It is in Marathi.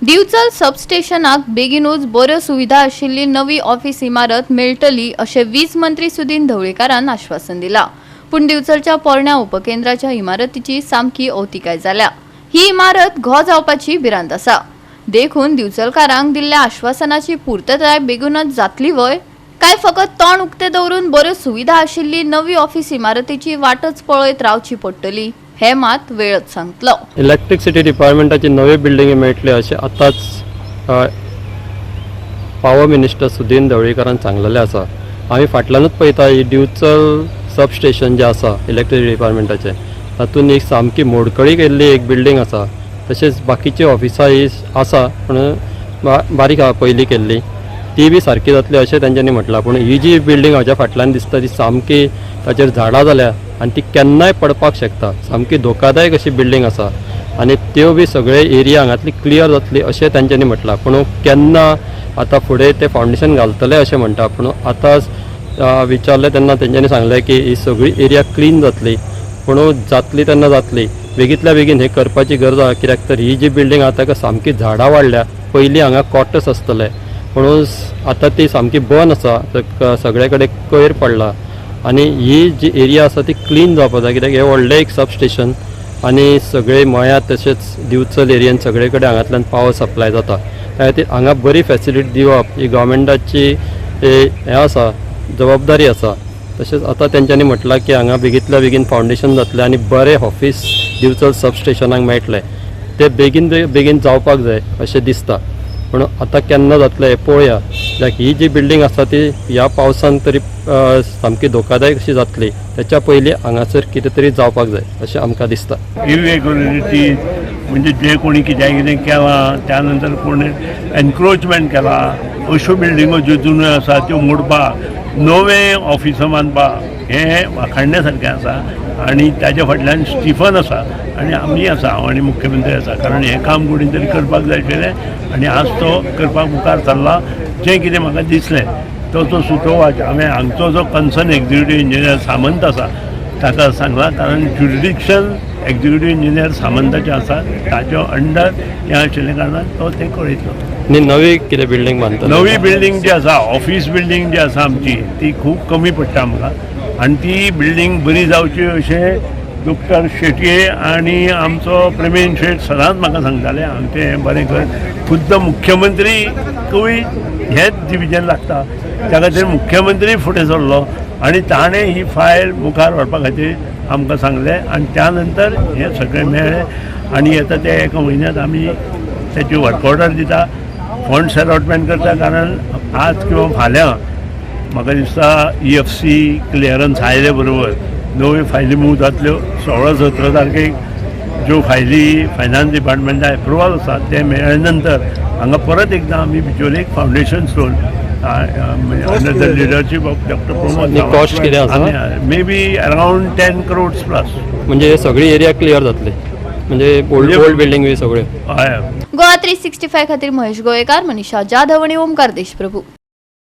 दिवचल सबस्टेशनाक बेगीनूच बऱ्यो सुविधा आशिल्ली नवी ऑफिस इमारत मेळटली अशें वीज मंत्री सुदीन ढवळीकारान आश्वासन दिला। पूण दिवचलच्या पोरण्या उपकेंद्राच्या इमारतीची सामकी अवतिकाय जाल्या। ही इमारत घो जावपाची भिरांत आसा। देखून दिवचलकारांक दिल्ल्या आश्वासनाची पूर्तताय बेगीनूच जातली वय काय फकत तोंड उक्ते दवरून बऱ्यो सुविधा आशिल्ली नवी ऑफिस इमारतीची वाटच पळयत रावची पडटली हे मात वेळच सांगतलो। इलेक्ट्रिसिटी डिपार्टमेंटाची नवी बिल्डिंग मेळटली अशें आतांच पावर मिनिस्टर सुदीन ढवळीकारान सांगलेलें आसा। आमी फाटल्यानूच पळयता ही दिवचल सबस्टेशन जे आसा इलेक्ट्रिसिटी डिपार्टमेंटाचें तातूंत एक सामकी मोडकळी केल्ली एक बिल्डिंग आसा। तशेंच बाकीची ऑफिसां ही आसा पूण बारीक आहा पयलीं केल्ली ती बी सारकी जातली अशें तेंच्यांनी म्हटलां। पूण ही जी बिल्डिंग हाच्या फाटल्यान दिसता ती सामकी ताचेर झाडां जाल्या आनी ती केन्नाय पडपाक शकता। सामकी धोकादायक अशी बिल्डिंग आसा आनी त्यो बी सगळे एरिया हांगातली क्लियर जातली अशें तेंच्यांनी म्हटलां। पूण केन्ना आतां फुडें ते फावंडेशन घालतले अशें म्हणटा। पूण आतां विचारलें तेन्ना तेंच्यांनी सांगलें की ही सगळी एरिया क्लीन जातली पूण जातली तेन्ना जातली बेगींतल्या बेगीन हे करपाची गरज आसा। कित्याक तर ही जी बिल्डिंग आहा ताका सामकी झाडां वाडल्या। पयलीं हांगा क्वॉर्टर्स आसतले पूण आतां ती सामकी बंद आसा, सगळे कडेन कोयर पडला आनी ही जी एरिया आसा ती क्लीन जावपाक जाय। कित्याक हे व्हडलें एक सबस्टेशन आनी सगळे मळ्या तशेंच दिवचल एरियेन सगळे कडेन हांगातल्यान पावर सप्लाय जाता। त्या खातीर हांगा बरी फॅसिलिटी दिवप ही गव्हर्मेंटाची हें आसा, जबाबदारी आसा। तशेंच आतां तेंच्यांनी म्हटलां की हांगा बेगींतल्या बेगीन फावंडेशन जातलें आनी बरें ऑफिस दिवचल सबस्टेशनाक मेळटलें। ते बेगीन बेगीन जावपाक जाय अशें दिसता पूण आतां केन्ना जातलें हें पळोवया। कित्याक ही जी बिल्डिंग आसा ती ह्या पावसान तरी सामकी धोकादायक अशी जातली त्याच्या पयलीं हांगासर कितें तरी जावपाक जाय अशें आमकां दिसता। इरेग्युलरिटी म्हणजे जे कोणी कितें केलां त्या नंतर कोणी एनक्रोचमेंट केला अश्यो बिल्डिंगो ज्यो जुन्यो आसा त्यो मोडपाक नवे ऑफिसां बांदपाक हें वाखाणण्या सारकें आसा। आनी ताच्या फाटल्यान स्टिफन आसा आनी आमी आसा, हांव आनी मुख्यमंत्री आसा। कारण हें काम कोणी तरी करपाक जाय आशिल्लें आनी आज तो करपाक मुखार सरला। जें कितें म्हाका दिसलें तो सुचोवपाचें हांवें हांगचो जो कन्सर्न एक्झिक्युटीव इंजिनियर सामंत आसा ताका सांगलां। कारण ज्युरिडिक्शन एक्झिक्युटीव इंजिनियर सामंताचें आसा, ताच्या अंडर हें आशिल्ल्या कारणान तो तें कळयतलो। आनी नवी कितें बिल्डिंग बांदता नवी बिल्डिंग जी आसा ऑफिस बिल्डिंग जी आसा आमची ती खूब कमी पडटा आमकां आनी ती बिल्डिंग बरी जावची अशें डॉक्टर शेटये आनी आमचो प्रवीण शेट सदांच म्हाका सांगताले आमचें हें बरें कर। खुद्द मुख्यमंत्रीकूय हेच डिविजन लागता, त्या खातीर मुख्यमंत्री फुडें सरलो आनी ताणें ही फायल मुखार व्हरपा खातीर आमकां सांगलें आनी त्या नंतर हें सगळें मेळ्ळें। आनी येता ते एका म्हयन्यांत आमी तेची वर्क ऑर्डर दिता, फंड्स अलॉटमेंट करता। कारण आज किंवा फाल्यां म्हाका दिसता EFC क्लियरन्स आयले बरोबर नव्यो फायली मूव जातल्यो। 16-17 तारखेक ज्यो फायली फायनान्स डिपार्टमेंटा एप्रुवल आसा ते मेळ्ळे नंतर हांगा परत एकदां आमी बिचोलेक foundation stone under the leadership of doctor Pramod cost कितें आसा may be around 10 crores plus. म्हणजे सगळी एरिया क्लियर जातली म्हणजे ओल्ड बिल्डिंग बी सगळे। गोवा 365 खातीर महेश गोयेकार, मनीषा जाधव आनी ओमकार देशप्रभू।